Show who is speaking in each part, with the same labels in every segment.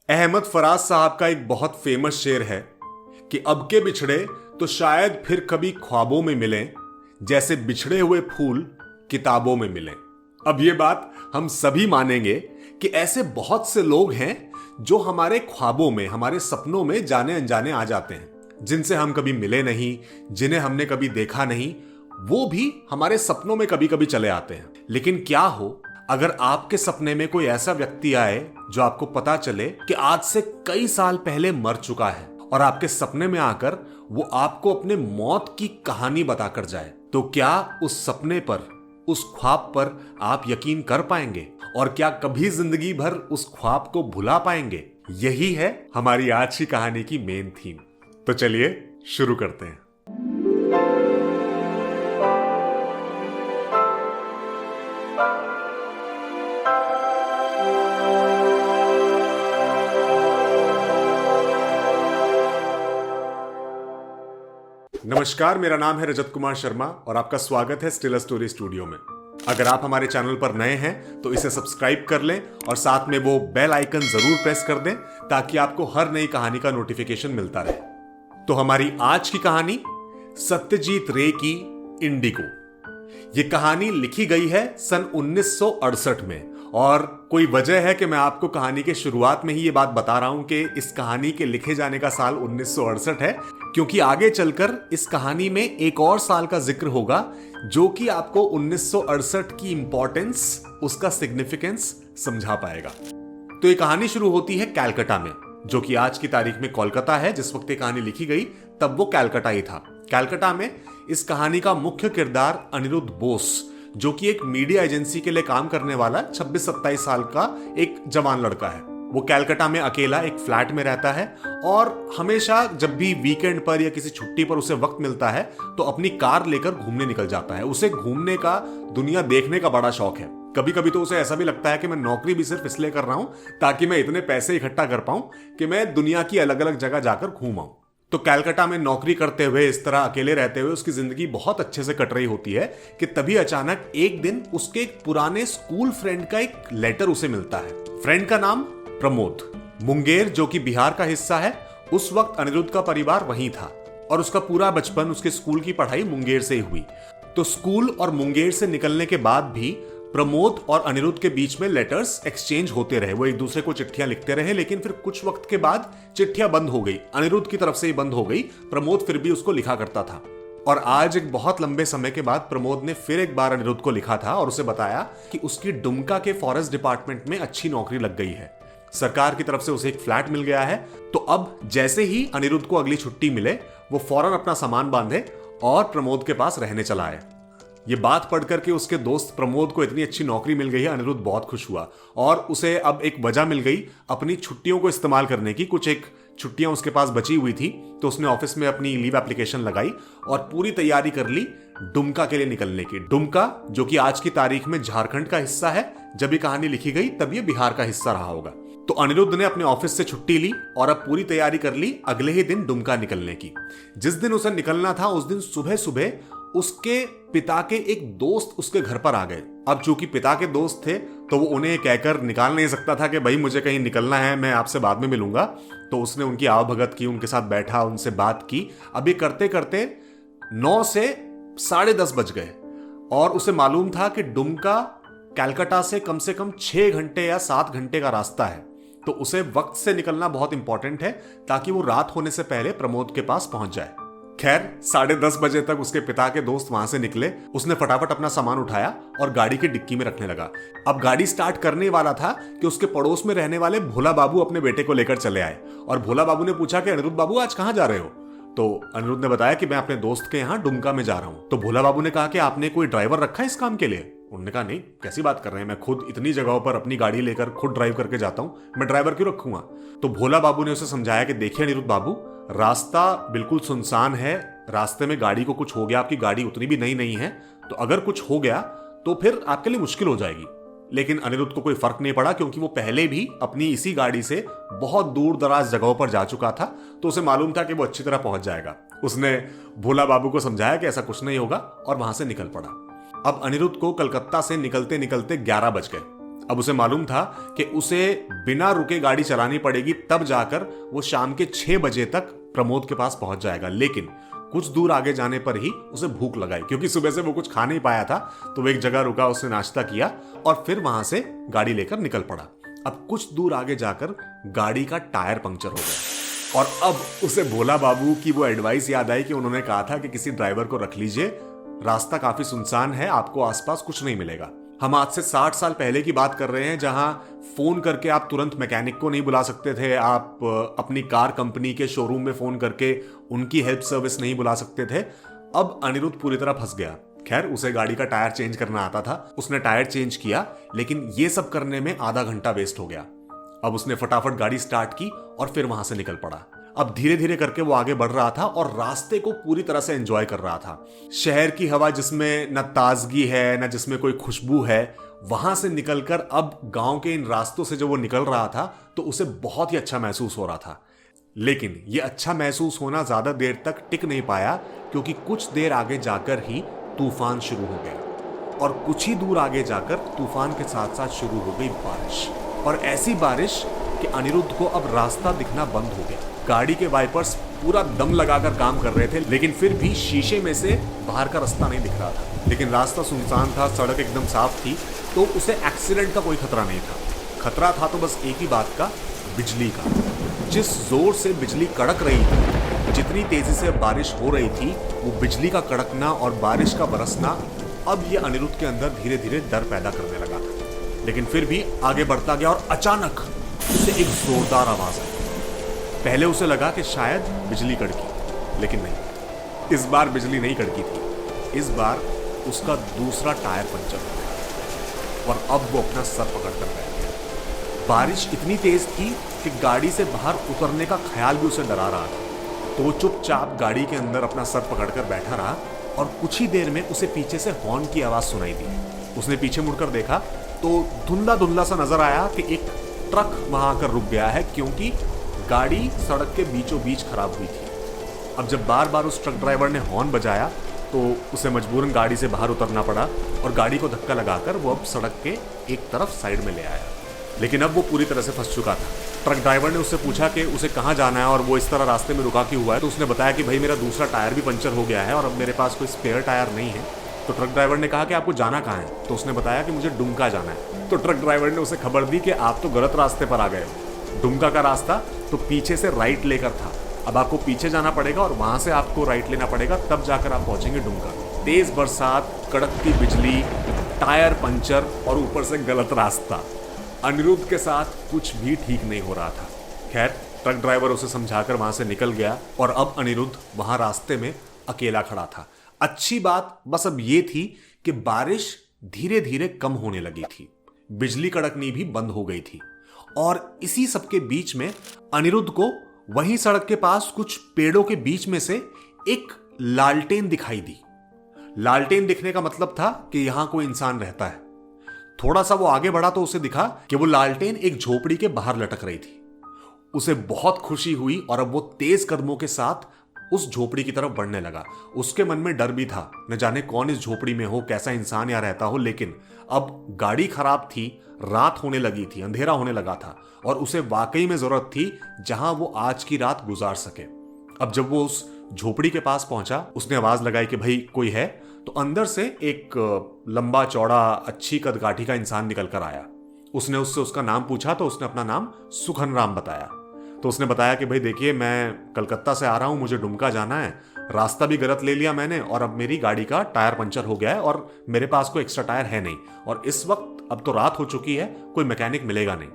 Speaker 1: अहमद फराज साहब का एक बहुत फेमस शेर है कि अब के बिछड़े तो शायद फिर कभी ख्वाबों में मिलें, जैसे बिछड़े हुए फूल किताबों में मिलें। अब ये बात हम सभी मानेंगे कि ऐसे बहुत से लोग हैं जो हमारे ख्वाबों में, हमारे सपनों में जाने अनजाने आ जाते हैं, जिनसे हम कभी मिले नहीं, जिन्हें हमने कभी देखा नहीं, वो भी हमारे सपनों में कभी कभी चले आते हैं। लेकिन क्या हो अगर आपके सपने में कोई ऐसा व्यक्ति आए जो आपको पता चले कि आज से कई साल पहले मर चुका है और आपके सपने में आकर वो आपको अपने मौत की कहानी बताकर जाए, तो क्या उस सपने पर, उस ख्वाब पर आप यकीन कर पाएंगे और क्या कभी जिंदगी भर उस ख्वाब को भुला पाएंगे? यही है हमारी आज की कहानी की मेन थीम। तो चलिए शुरू करते हैं। नमस्कार, मेरा नाम है रजत कुमार शर्मा और आपका स्वागत है स्टिल अ स्टोरी स्टूडियो में। अगर आप हमारे चैनल पर नए हैं तो इसे सब्सक्राइब कर लें और साथ में वो बेल आइकन जरूर प्रेस कर दें ताकि आपको हर नई कहानी का नोटिफिकेशन मिलता रहे। तो हमारी आज की कहानी सत्यजीत रे की इंडिगो। ये कहानी लिखी गई है सन 1968 में और कोई वजह है कि मैं आपको कहानी के शुरुआत में ही ये बात बता रहा हूं कि इस कहानी के लिखे जाने का साल 1968 है, क्योंकि आगे चलकर इस कहानी में एक और साल का जिक्र होगा जो कि आपको 1968 की इंपॉर्टेंस, उसका सिग्निफिकेंस समझा पाएगा। तो ये कहानी शुरू होती है कैलकाटा में, जो कि आज की तारीख में कोलकाता है। जिस वक्त ये कहानी लिखी गई तब वो कैलकाटा ही था। कैलकाटा में इस कहानी का मुख्य किरदार अनिरुद्ध बोस, जो कि एक मीडिया एजेंसी के लिए काम करने वाला 26-27 साल का एक जवान लड़का है। वो कैलकाटा में अकेला एक फ्लैट में रहता है और हमेशा जब भी वीकेंड पर या किसी छुट्टी पर उसे वक्त मिलता है तो अपनी कार लेकर घूमने निकल जाता है। उसे घूमने का, दुनिया देखने का बड़ा शौक है। कभी कभी तो उसे ऐसा भी लगता है कि मैं नौकरी भी सिर्फ इसलिए कर रहा हूं ताकि मैं इतने पैसे इकट्ठा कर पाऊं कि मैं दुनिया की अलग अलग जगह जाकर घूम आऊं। तो कैलकाटा में नौकरी करते हुए, इस तरह अकेले रहते हुए उसकी जिंदगी बहुत अच्छे से कट रही होती है कि तभी अचानक एक दिन उसके एक पुराने स्कूल फ्रेंड का एक लेटर उसे मिलता है। फ्रेंड का नाम प्रमोद। मुंगेर, जो कि बिहार का हिस्सा है, उस वक्त अनिरुद्ध का परिवार वहीं था और उसका पूरा बचपन, उसके स्कूल की पढ़ाई मुंगेर से ही हुई। तो स्कूल और मुंगेर से निकलने के बाद भी प्रमोद और अनिरुद्ध के बीच में लेटर्स एक्सचेंज होते रहे। वो एक दूसरे को चिट्ठियां लिखते रहे, लेकिन फिर कुछ वक्त के बाद चिट्ठियां बंद हो गई। अनिरुद्ध की तरफ से ही बंद हो गई, प्रमोद फिर भी उसको लिखा करता था। और आज एक बहुत लंबे समय के बाद प्रमोद ने फिर एक बार अनिरुद्ध को लिखा था और उसे बताया कि उसकी डुमका के फॉरेस्ट डिपार्टमेंट में अच्छी नौकरी लग गई है। सरकार की तरफ से उसे एक फ्लैट मिल गया है। तो अब जैसे ही अनिरुद्ध को अगली छुट्टी मिले, वो फौरन अपना सामान बांधे और प्रमोद के पास रहने चला आए। ये बात पढ़कर के उसके दोस्त प्रमोद को इतनी अच्छी नौकरी मिल गई है, अनिरुद्ध बहुत खुश हुआ और उसे अब एक वजह मिल गई अपनी छुट्टियों को इस्तेमाल करने की। कुछ एक छुट्टियां उसके पास बची हुई थी, तो उसने ऑफिस में अपनी लीव एप्लीकेशन लगाई और पूरी तैयारी कर ली डुमका के लिए निकलने की। डुमका, जो कि आज की तारीख में झारखंड का हिस्सा है, जब ये कहानी लिखी गई तब ये बिहार का हिस्सा रहा होगा। तो अनिरुद्ध ने अपने ऑफिस से छुट्टी ली और अब पूरी तैयारी कर ली अगले ही दिन डुमका निकलने की। जिस दिन उसे निकलना था उस दिन सुबह सुबह उसके पिता के एक दोस्त उसके घर पर आ गए। अब चूंकि पिता के दोस्त थे तो वो उन्हें कहकर निकाल नहीं सकता था कि भाई मुझे कहीं निकलना है, मैं आपसे बाद में मिलूंगा। तो उसने उनकी आवभगत की, उनके साथ बैठा, उनसे बात की। अब ये करते करते 9 से 10:30 बज गए और उसे मालूम था कि डुमका कैलकाटा से कम 6 घंटे या 7 घंटे का रास्ता है। तो उसे वक्त से निकलना बहुत इंपॉर्टेंट है ताकि वो रात होने से पहले प्रमोद के पास पहुंच जाए। खैर, 10:30 बजे तक उसके पिता के दोस्त वहां से निकले। उसने फटाफट अपना सामान उठाया और गाड़ी की डिक्की में रखने लगा। अब गाड़ी स्टार्ट करने वाला था कि उसके पड़ोस में रहने वाले भोला बाबू अपने बेटे को लेकर चले आए और भोला बाबू ने पूछा कि अनिरुद्ध बाबू आज कहां जा रहे हो? तो अनिरुद्ध ने बताया कि मैं अपने दोस्त के यहाँ डुमका में जा रहा हूं। तो भोला बाबू ने कहा कि आपने कोई ड्राइवर रखा है इस काम के लिए? उन्होंने कहा नहीं, कैसी बात कर रहे हैं, मैं खुद इतनी जगहों पर अपनी गाड़ी लेकर खुद ड्राइव करके जाता हूं, मैं ड्राइवर क्यों रखूंगा? तो भोला बाबू ने उसे समझाया कि देखिए अनिरुद्ध बाबू, रास्ता बिल्कुल सुनसान है, रास्ते में गाड़ी को कुछ हो गया, आपकी गाड़ी उतनी भी नई नहीं है, तो अगर कुछ हो गया तो फिर आपके लिए मुश्किल हो जाएगी। लेकिन अनिरुद्ध को कोई फर्क नहीं पड़ा, क्योंकि वो पहले भी अपनी इसी गाड़ी से बहुत दूर दराज जगहों पर जा चुका था, तो उसे मालूम था कि वो अच्छी तरह पहुंच जाएगा। उसने भोला बाबू को समझाया कि ऐसा कुछ नहीं होगा और वहां से निकल पड़ा। अब अनिरुद्ध को कलकत्ता से निकलते निकलते 11 बज गए। अब उसे मालूम था कि उसे बिना रुके गाड़ी चलानी पड़ेगी, तब जाकर वो शाम के 6 बजे तक प्रमोद के पास पहुंच जाएगा। लेकिन कुछ दूर आगे जाने पर ही उसे भूख लगाई, क्योंकि सुबह से वो कुछ खा नहीं पाया था। तो वो एक जगह रुका, उसने नाश्ता किया और फिर वहां से गाड़ी लेकर निकल पड़ा। अब कुछ दूर आगे जाकर गाड़ी का टायर पंक्चर हो गया और अब उसे भोला बाबू की वो एडवाइस याद आई कि उन्होंने कहा था कि किसी ड्राइवर को रख लीजिए, रास्ता काफी सुनसान है, आपको आसपास कुछ नहीं मिलेगा। हम आज से 60 साल पहले की बात कर रहे हैं, जहां फोन करके आप तुरंत मैकेनिक को नहीं बुला सकते थे, आप अपनी कार कंपनी के शोरूम में फोन करके उनकी हेल्प सर्विस नहीं बुला सकते थे। अब अनिरुद्ध पूरी तरह फंस गया। खैर, उसे गाड़ी का टायर चेंज करना आता था, उसने टायर चेंज किया, लेकिन ये सब करने में आधा घंटा वेस्ट हो गया। अब उसने फटाफट गाड़ी स्टार्ट की और फिर वहां से निकल पड़ा। अब धीरे धीरे करके वो आगे बढ़ रहा था और रास्ते को पूरी तरह से एंजॉय कर रहा था। शहर की हवा जिसमें न ताजगी है न जिसमें कोई खुशबू है, वहां से निकलकर अब गांव के इन रास्तों से जब वो निकल रहा था तो उसे बहुत ही अच्छा महसूस हो रहा था। लेकिन ये अच्छा महसूस होना ज्यादा देर तक टिक नहीं पाया, क्योंकि कुछ देर आगे जाकर ही तूफान शुरू हो गया और कुछ ही दूर आगे जाकर तूफान के साथ साथ शुरू हो गई बारिश। और ऐसी बारिश कि अनिरुद्ध को अब रास्ता दिखना बंद हो गया। गाड़ी के वाइपर्स पूरा दम लगाकर काम कर रहे थे, लेकिन फिर भी शीशे में से बाहर का रास्ता नहीं दिख रहा था। लेकिन रास्ता सुनसान था, सड़क एकदम साफ थी, तो उसे एक्सीडेंट का कोई खतरा नहीं था। खतरा था तो बस एक ही बात का, बिजली का। जिस जोर से बिजली कड़क रही थी, जितनी तेजी से बारिश हो रही थी, वो बिजली का कड़कना और बारिश का बरसना अब ये अनिरुद्ध के अंदर धीरे धीरे डर पैदा करने लगा था। लेकिन फिर भी आगे बढ़ता गया और अचानक उसे एक जोरदार आवाज आई। पहले उसे लगा कि शायद बिजली कड़की, लेकिन नहीं, इस बार बिजली नहीं कड़की थी। इस बार उसका दूसरा टायर पंचर हो गया और अब वो अपना सर पकड़कर बैठ गया। बारिश इतनी तेज थी कि गाड़ी से बाहर उतरने का ख्याल भी उसे डरा रहा था। तो वो चुपचाप गाड़ी के अंदर अपना सर पकड़कर बैठा रहा और कुछ ही देर में उसे पीछे से हॉर्न की आवाज सुनाई दी। उसने पीछे मुड़कर देखा तो धुंधला धुंधला सा नजर आया कि एक ट्रक वहां आकर रुक गया है, क्योंकि गाड़ी सड़क के बीचों बीच खराब हुई थी। अब जब बार बार उस ट्रक ड्राइवर ने हॉर्न बजाया तो उसे मजबूरन गाड़ी से बाहर उतरना पड़ा और गाड़ी को धक्का लगाकर वो अब सड़क के एक तरफ साइड में ले आया। लेकिन अब वो पूरी तरह से फंस चुका था। ट्रक ड्राइवर ने उससे पूछा कि उसे कहाँ जाना है और वो इस तरह रास्ते में रुका क्यों हुआ है। तो उसने बताया कि भाई मेरा दूसरा टायर भी पंचर हो गया है और अब मेरे पास कोई स्पेयर टायर नहीं है। तो ट्रक ड्राइवर ने कहा कि आपको जाना कहाँ है। तो उसने बताया कि मुझे डुमका जाना है। तो ट्रक ड्राइवर ने उसे खबर दी कि आप तो गलत रास्ते पर आ गए हो। डुमका का रास्ता तो पीछे से राइट लेकर था, अब आपको पीछे जाना पड़ेगा और वहां से आपको राइट लेना पड़ेगा, तब जाकर आप पहुंचेंगे डुमका। तेज बरसात, कड़कती बिजली, टायर पंचर और ऊपर से गलत रास्ता। अनिरुद्ध के साथ कुछ भी ठीक नहीं हो रहा था। खैर, ट्रक ड्राइवर उसे समझाकर वहां से निकल गया और अब अनिरुद्ध वहां रास्ते में अकेला खड़ा था। अच्छी बात बस अब ये थी कि बारिश धीरे धीरे कम होने लगी थी, बिजली कड़कनी भी बंद हो गई थी। और इसी सबके बीच में अनिरुद्ध को वहीं सड़क के पास कुछ पेड़ों के बीच में से एक लालटेन दिखाई दी। लालटेन दिखने का मतलब था कि यहां कोई इंसान रहता है। थोड़ा सा वो आगे बढ़ा तो उसे दिखा कि वो लालटेन एक झोपड़ी के बाहर लटक रही थी। उसे बहुत खुशी हुई और अब वो तेज कदमों के साथ उस झोपड़ी की तरफ बढ़ने लगा। उसके मन में डर भी था, न जाने कौन इस झोपड़ी में हो, कैसा इंसान यहां रहता हो। लेकिन अब गाड़ी खराब थी, रात होने लगी थी, अंधेरा होने लगा था और उसे वाकई में जरूरत थी जहां वो आज की रात गुजार सके। अब जब वो उस झोपड़ी के पास पहुंचा, उसने आवाज लगाई कि भाई कोई है। तो अंदर से एक लंबा चौड़ा अच्छी कदकाठी का इंसान निकल कर आया। उसने उससे उसका नाम पूछा तो उसने अपना नाम सुखन राम बताया। तो उसने बताया कि भाई देखिए, मैं कलकत्ता से आ रहा हूं, मुझे डुमका जाना है, रास्ता भी गलत ले लिया मैंने और अब मेरी गाड़ी का टायर पंचर हो गया है और मेरे पास कोई एक्स्ट्रा टायर है नहीं और इस वक्त अब तो रात हो चुकी है, कोई मैकेनिक मिलेगा नहीं।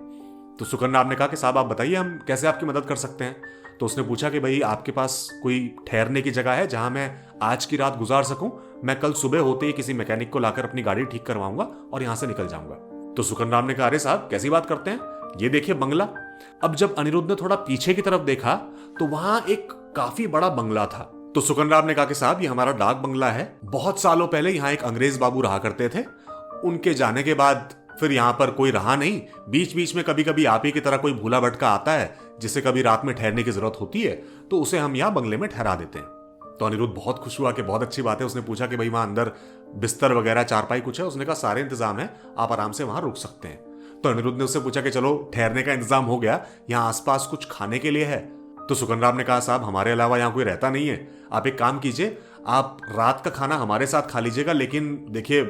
Speaker 1: तो सुखन राम ने कहा कि साहब आप बताइए, हम कैसे आपकी मदद कर सकते हैं। तो उसने पूछा कि भाई आपके पास कोई ठहरने की जगह है जहां मैं आज की रात गुजार सकूं, मैं कल सुबह होते ही किसी मैकेनिक को लाकर अपनी गाड़ी ठीक करवाऊंगा और यहां से निकल जाऊंगा। तो सुखन राम ने कहा अरे साहब कैसी बात करते हैं, ये देखिए बंगला। अब जब अनिरुद्ध ने थोड़ा पीछे की तरफ देखा तो वहां एक काफी बड़ा बंगला था। तो सुखन राम ने कहा कि साहब ये हमारा डाक बंगला है, बहुत सालों पहले यहाँ एक अंग्रेज बाबू रहा करते थे, उनके जाने के बाद फिर यहाँ पर कोई रहा नहीं। बीच बीच में कभी कभी आप ही की तरह कोई भूला भटका आता है जिसे कभी रात में ठहरने की जरूरत होती है, तो उसे हम यहाँ बंगले में ठहरा देते हैं। तो अनिरुद्ध बहुत खुश हुआ कि बहुत अच्छी बात है। उसने पूछा कि भाई वहां अंदर बिस्तर वगैरह चारपाई कुछ है। उसने कहा सारे इंतजाम है, आप आराम से वहां रुक सकते हैं। तो अनिरुद्ध ने उससे पूछा कि चलो ठहरने का इंतजाम हो गया, यहाँ आसपास कुछ खाने के लिए है? तो सुखनराम ने कहा साहब हमारे अलावा यहाँ कोई रहता नहीं है, आप एक काम कीजिए, आप रात का खाना हमारे साथ खा लीजिएगा, लेकिन देखिए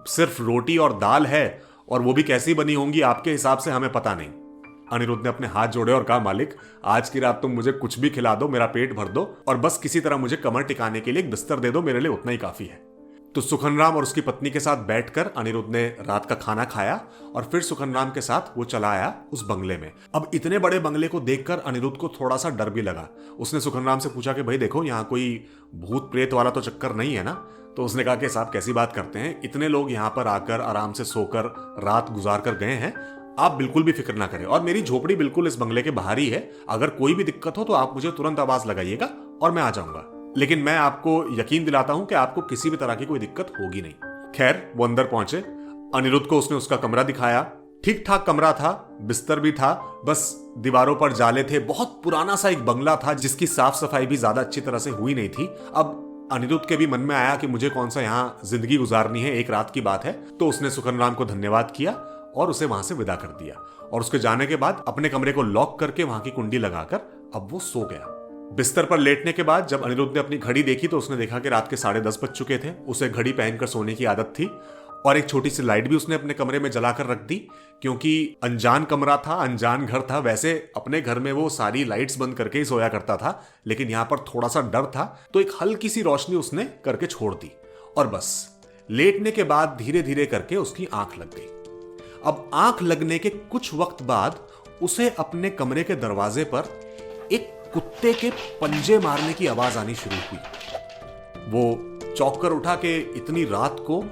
Speaker 1: सिर्फ रोटी और दाल है, और वो भी कैसी बनी होंगी आपके हिसाब से हमें पता नहीं। अनिरुद्ध ने अपने हाथ जोड़े और कहा मालिक आज की रात तुम मुझे कुछ भी खिला दो, मेरा पेट भर दो, और बस किसी तरह मुझे कमर टिकाने के लिए एक बिस्तर दे दो, मेरे लिए उतना ही काफी है। तो सुखनराम और उसकी पत्नी के साथ बैठकर अनिरुद्ध ने रात का खाना खाया और फिर सुखनराम के साथ वो चला आया उस बंगले में। अब इतने बड़े बंगले को देखकर अनिरुद्ध को थोड़ा सा डर भी लगा। उसने सुखनराम से पूछा कि भाई देखो यहाँ कोई भूत प्रेत वाला तो चक्कर नहीं है ना? तो उसने कहा कि साहब कैसी बात करते हैं, इतने लोग यहाँ पर आकर आराम से सोकर रात गुजार कर गए हैं, आप बिल्कुल भी फिक्र ना करें, और मेरी झोपड़ी बिल्कुल इस बंगले के बाहर ही है, अगर कोई भी दिक्कत हो तो आप मुझे तुरंत आवाज लगाइएगा और मैं आ जाऊंगा, लेकिन मैं आपको यकीन दिलाता हूं कि आपको किसी भी तरह की कोई दिक्कत होगी नहीं। खैर वो अंदर पहुंचे, अनिरुद्ध को उसने उसका कमरा दिखाया। ठीक ठाक कमरा था, बिस्तर भी था, बस दीवारों पर जाले थे, बहुत पुराना सा एक बंगला था जिसकी साफ सफाई भी ज्यादा अच्छी तरह से हुई नहीं थी। अब अनिरुद्ध के भी मन में आया कि मुझे कौन सा यहाँ जिंदगी गुजारनी है, एक रात की बात है, तो उसने सुखनराम को धन्यवाद किया और उसे वहां से विदा कर दिया, और उसके जाने के बाद अपने कमरे को लॉक करके वहां की कुंडी लगाकर अब वो सो गया। बिस्तर पर लेटने के बाद जब अनिरुद्ध ने अपनी घड़ी देखी तो उसने देखा कि रात के 10:30 बज चुके थे। उसे घड़ी पहनकर सोने की आदत थी, और एक छोटी सी लाइट भी उसने अपने कमरे में जलाकर रख दी, क्योंकि अनजान कमरा था, अनजान घर था। वैसे अपने घर में वो सारी लाइट्स बंद करके ही सोया करता था, लेकिन यहां पर थोड़ा सा डर था तो एक हल्की सी रोशनी उसने करके छोड़ दी, और बस लेटने के बाद धीरे धीरे करके उसकी आंख लग गई। अब आंख लगने के कुछ वक्त बाद उसे अपने कमरे के दरवाजे पर एक कुत्ते के पंजे मारने की आवाज आनी शुरू हुई। वो चौंक कर उठा कि इतनी रात को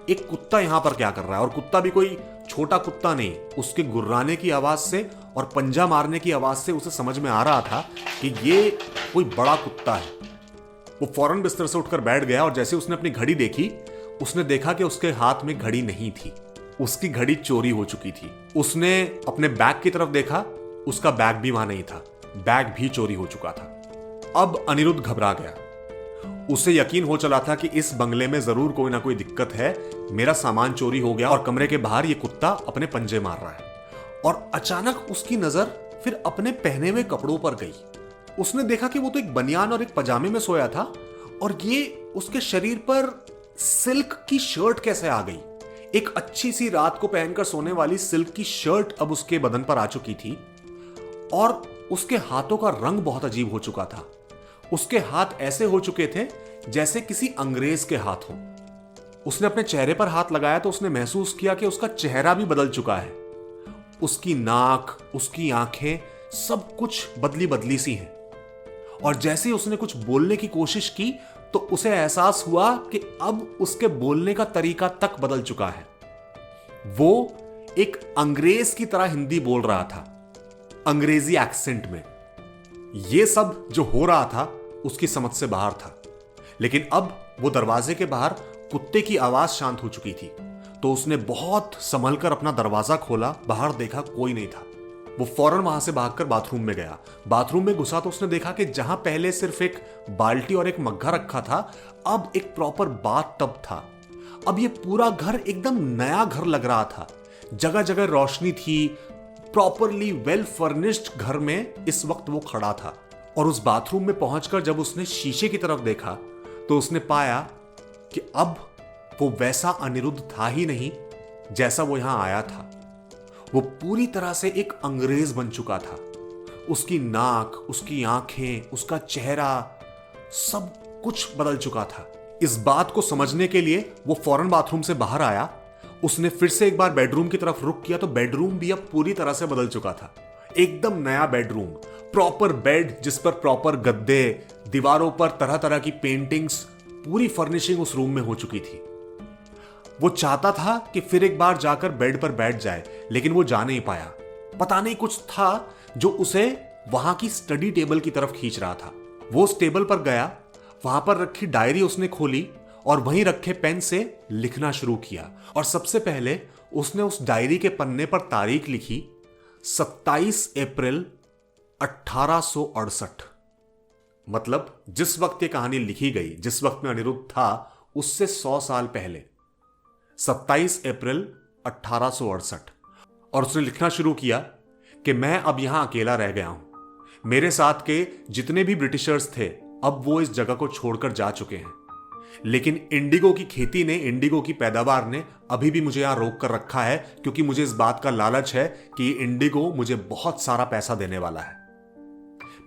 Speaker 1: एक कुत्ता यहां पर क्या कर रहा है, और कुत्ता भी कोई छोटा कुत्ता नहीं। उसके गुर्राने की आवाज से और पंजा मारने की आवाज से उसे समझ में आ रहा था कि ये कोई बड़ा कुत्ता है। वो फौरन बिस्तर से उठकर बैठ गया, और जैसे उसने अपनी घड़ी देखी उसने देखा कि उसके हाथ में घड़ी नहीं थी, उसकी घड़ी चोरी हो चुकी थी। उसने अपने बैग की तरफ देखा, उसका बैग भी वहां नहीं था, बैग भी चोरी हो चुका था। अब अनिरुद्ध घबरा गया, उसे यकीन हो चला था कि इस बंगले में जरूर कोई ना कोई दिक्कत है, मेरा सामान चोरी हो गया और कमरे के बाहर ये कुत्ता अपने पंजे मार रहा है। और अचानक उसकी नजर फिर अपने पहने हुए कपड़ों पर गई। उसने देखा कि वो तो एक बनियान और एक पजामे में सोया था, और ये उसके शरीर पर सिल्क की शर्ट कैसे आ गई। एक अच्छी सी रात को पहनकर सोने वाली सिल्क की शर्ट अब उसके बदन पर आ चुकी थी, और उसके हाथों का रंग बहुत अजीब हो चुका था। उसके हाथ ऐसे हो चुके थे जैसे किसी अंग्रेज के हाथ हो। उसने अपने चेहरे पर हाथ लगाया तो उसने महसूस किया कि उसका चेहरा भी बदल चुका है। उसकी नाक, उसकी आंखें, सब कुछ बदली बदली सी हैं। और जैसे ही उसने कुछ बोलने की कोशिश की तो उसे एहसास हुआ कि अब उसके बोलने का तरीका तक बदल चुका है। वो एक अंग्रेज की तरह हिंदी बोल रहा था, अंग्रेजी एक्सेंट में। यह सब जो हो रहा था उसकी समझ से बाहर था, लेकिन अब वो दरवाजे के बाहर कुत्ते की आवाज शांत हो चुकी थी, तो उसने बहुत संभलकर अपना दरवाजा खोला। बाहर देखा कोई नहीं था। वो फौरन वहां से भागकर बाथरूम में गया। बाथरूम में घुसा तो उसने देखा कि जहां पहले सिर्फ एक बाल्टी और एक मग्घा रखा था, अब एक प्रॉपर बाथ टब था। अब ये पूरा घर एकदम नया घर लग रहा था। जगह जगह रोशनी थी। प्रॉपरली वेल फर्निश्ड घर में इस वक्त वो खड़ा था। और उस बाथरूम में पहुंचकर जब उसने शीशे की तरफ देखा तो उसने पाया कि अब वो वैसा अनिरुद्ध था ही नहीं जैसा वो यहां आया था। वो पूरी तरह से एक अंग्रेज बन चुका था। उसकी नाक, उसकी आंखें, उसका चेहरा, सब कुछ बदल चुका था। इस बात को समझने के लिए वो फौरन बाथरूम से बाहर आया। उसने फिर से एक बार बेडरूम की तरफ रुख किया तो बेडरूम भी अब पूरी तरह से बदल चुका था। एकदम नया बेडरूम, प्रॉपर बेड जिस पर प्रॉपर गद्दे, दीवारों पर तरह तरह की पेंटिंग्स, पूरी फर्निशिंग उस रूम में हो चुकी थी। वो चाहता था कि फिर एक बार जाकर बेड पर बैठ जाए, लेकिन वो जा नहीं पाया। पता नहीं कुछ था जो उसे वहां की स्टडी टेबल की तरफ खींच रहा था। वो उस टेबल पर गया, वहां पर रखी डायरी उसने खोली और वहीं रखे पेन से लिखना शुरू किया। और सबसे पहले उसने उस डायरी के पन्ने पर तारीख लिखी, 27 अप्रैल 1868। मतलब जिस वक्त ये कहानी लिखी गई, जिस वक्त में अनिरुद्ध था, उससे 100 साल पहले, 27 अप्रैल 1868। और उसने लिखना शुरू किया कि मैं अब यहां अकेला रह गया हूं। मेरे साथ के जितने भी ब्रिटिशर्स थे अब वो इस जगह को छोड़कर जा चुके हैं, लेकिन इंडिगो की खेती ने, इंडिगो की पैदावार ने अभी भी मुझे यहां रोक कर रखा है, क्योंकि मुझे इस बात का लालच है कि ये इंडिगो मुझे बहुत सारा पैसा देने वाला है।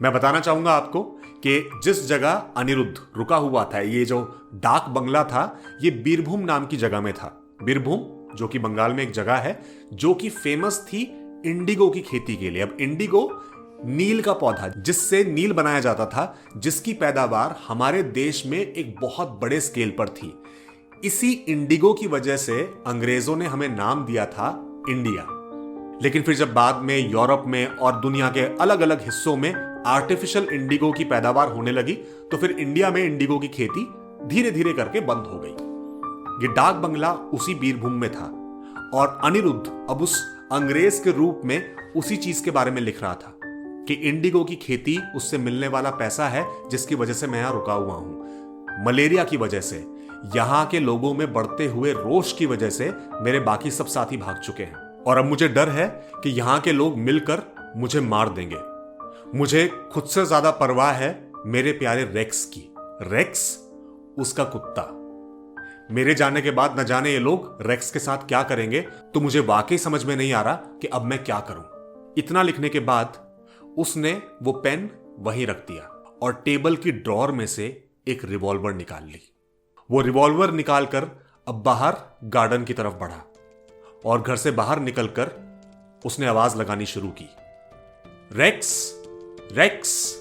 Speaker 1: मैं बताना चाहूंगा आपको कि जिस जगह अनिरुद्ध रुका हुआ था, ये जो डाक बंगला था, ये बीरभूम नाम की जगह में था। बीरभूम जो कि बंगाल में एक जगह है जो कि फेमस थी इंडिगो की खेती के लिए। अब इंडिगो नील का पौधा, जिससे नील बनाया जाता था, जिसकी पैदावार हमारे देश में एक बहुत बड़े स्केल पर थी। इसी इंडिगो की वजह से अंग्रेजों ने हमें नाम दिया था इंडिया। लेकिन फिर जब बाद में यूरोप में और दुनिया के अलग अलग हिस्सों में आर्टिफिशियल इंडिगो की पैदावार होने लगी, तो फिर इंडिया में इंडिगो की खेती धीरे धीरे करके बंद हो गई। ये डाक बंगला उसी बीरभूम में था और अनिरुद्ध अब उस अंग्रेज के रूप में उसी चीज के बारे में लिख रहा था कि इंडिगो की खेती, उससे मिलने वाला पैसा है जिसकी वजह से मैं यहां रुका हुआ हूं। मलेरिया की वजह से, यहां के लोगों में बढ़ते हुए रोष की वजह से मेरे बाकी सब साथी भाग चुके हैं और अब मुझे डर है कि यहां के लोग मिलकर मुझे मार देंगे। मुझे खुद से ज्यादा परवाह है मेरे प्यारे रेक्स की। रेक्स उसका कुत्ता। मेरे जाने के बाद न जाने ये लोग रेक्स के साथ क्या करेंगे, तो मुझे वाकई समझ में नहीं आ रहा कि अब मैं क्या करूं। इतना लिखने के बाद उसने वो पेन वहीं रख दिया और टेबल की ड्रॉर में से एक रिवॉल्वर निकाल ली। वो रिवॉल्वर निकालकर अब बाहर गार्डन की तरफ बढ़ा और घर से बाहर निकलकर उसने आवाज लगानी शुरू की, रेक्स रेक्स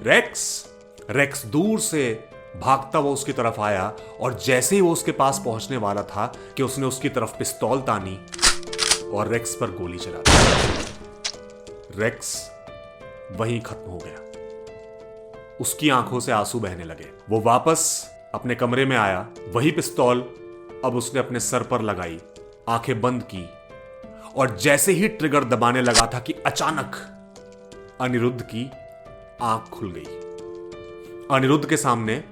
Speaker 1: रेक्स। रेक्स दूर से भागता हुआ उसकी तरफ आया और जैसे ही वो उसके पास पहुंचने वाला था कि उसने उसकी तरफ पिस्तौल तानी और रेक्स पर गोली चला दी। रेक्स वहीं खत्म हो गया। उसकी आंखों से आंसू बहने लगे। वो वापस अपने कमरे में आया। वही पिस्तौल अब उसने अपने सर पर लगाई, आंखें बंद की और जैसे ही ट्रिगर दबाने लगा था कि अचानक अनिरुद्ध की आंख खुल गई। अनिरुद्ध के सामने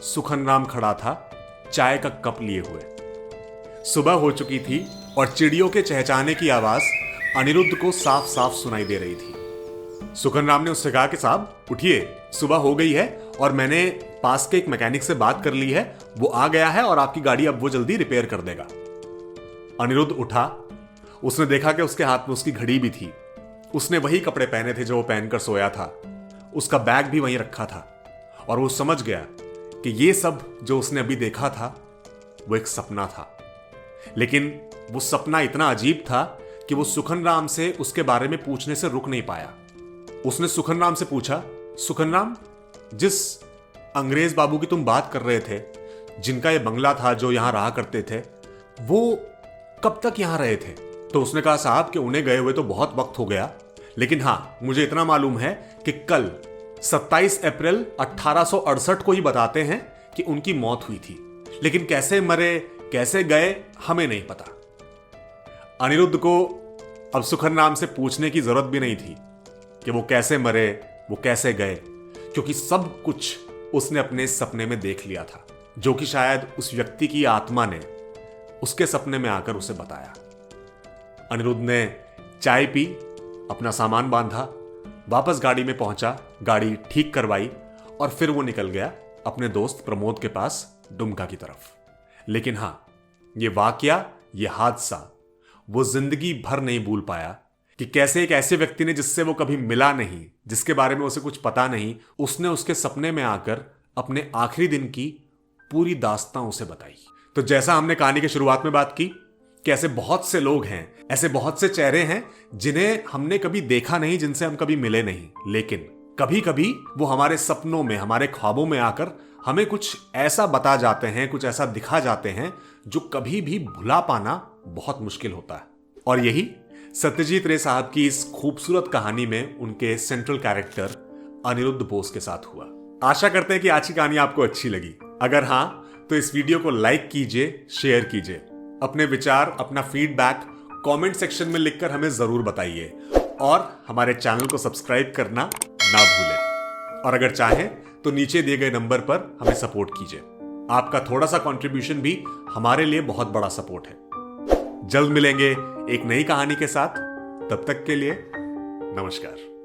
Speaker 1: सुखनराम खड़ा था, चाय का कप लिए हुए। सुबह हो चुकी थी और चिड़ियों के चहचहाने की आवाज अनिरुद्ध को साफ साफ सुनाई दे रही थी। सुखनराम ने उससे कहा कि साहब उठिए, सुबह हो गई है और मैंने पास के एक मैकेनिक से बात कर ली है, वो आ गया है और आपकी गाड़ी अब वो जल्दी रिपेयर कर देगा। अनिरुद्ध उठा। उसने देखा कि उसके हाथ में उसकी घड़ी भी थी। उसने वही कपड़े पहने थे जो वो पहनकर सोया था। उसका बैग भी वहीं रखा था और वो समझ गया कि ये सब जो उसने अभी देखा था वो एक सपना था। लेकिन वो सपना इतना अजीब था कि वो सुखनराम से उसके बारे में पूछने से रुक नहीं पाया। उसने सुखनराम से पूछा, सुखनराम, जिस अंग्रेज बाबू की तुम बात कर रहे थे, जिनका ये बंगला था, जो यहां रहा करते थे, वो कब तक यहां रहे थे? तो उसने कहा, साहब कि उन्हें गए हुए तो बहुत वक्त हो गया, लेकिन हां मुझे इतना मालूम है कि कल 27 अप्रैल 1868 को ही बताते हैं कि उनकी मौत हुई थी, लेकिन कैसे मरे, कैसे गए, हमें नहीं पता। अनिरुद्ध को अब सुखनराम से पूछने की जरूरत भी नहीं थी कि वो कैसे मरे, वो कैसे गए, क्योंकि सब कुछ उसने अपने सपने में देख लिया था, जो कि शायद उस व्यक्ति की आत्मा ने उसके सपने में आकर उसे बताया। अनिरुद्ध ने चाय पी, अपना सामान बांधा, वापस गाड़ी में पहुंचा, गाड़ी ठीक करवाई और फिर वो निकल गया अपने दोस्त प्रमोद के पास डुमका की तरफ। लेकिन हां, ये वाकया, ये हादसा वो जिंदगी भर नहीं भूल पाया कि कैसे एक ऐसे व्यक्ति ने, जिससे वो कभी मिला नहीं, जिसके बारे में उसे कुछ पता नहीं, उसने उसके सपने में आकर अपने आखिरी दिन की पूरी दास्तां उसे बताई। तो जैसा हमने कहानी की शुरुआत में बात की कि ऐसे बहुत से लोग हैं, ऐसे बहुत से चेहरे हैं जिन्हें हमने कभी देखा नहीं, जिनसे हम कभी मिले नहीं, लेकिन कभी कभी वो हमारे सपनों में, हमारे ख्वाबों में आकर हमें कुछ ऐसा बता जाते हैं, कुछ ऐसा दिखा जाते हैं जो कभी भी भुला पाना बहुत मुश्किल होता है। और यही सत्यजीत रे साहब की इस खूबसूरत कहानी में उनके सेंट्रल कैरेक्टर अनिरुद्ध बोस के साथ हुआ। आशा करते हैं कि आज की कहानी आपको अच्छी लगी। अगर हां तो इस वीडियो को लाइक कीजिए, शेयर कीजिए, अपने विचार, अपना फीडबैक कमेंट सेक्शन में लिखकर हमें जरूर बताइए और हमारे चैनल को सब्सक्राइब करना ना भूलें। और अगर चाहें तो नीचे दिए गए नंबर पर हमें सपोर्ट कीजिए। आपका थोड़ा सा कंट्रीब्यूशन भी हमारे लिए बहुत बड़ा सपोर्ट है। जल्द मिलेंगे एक नई कहानी के साथ। तब तक के लिए नमस्कार।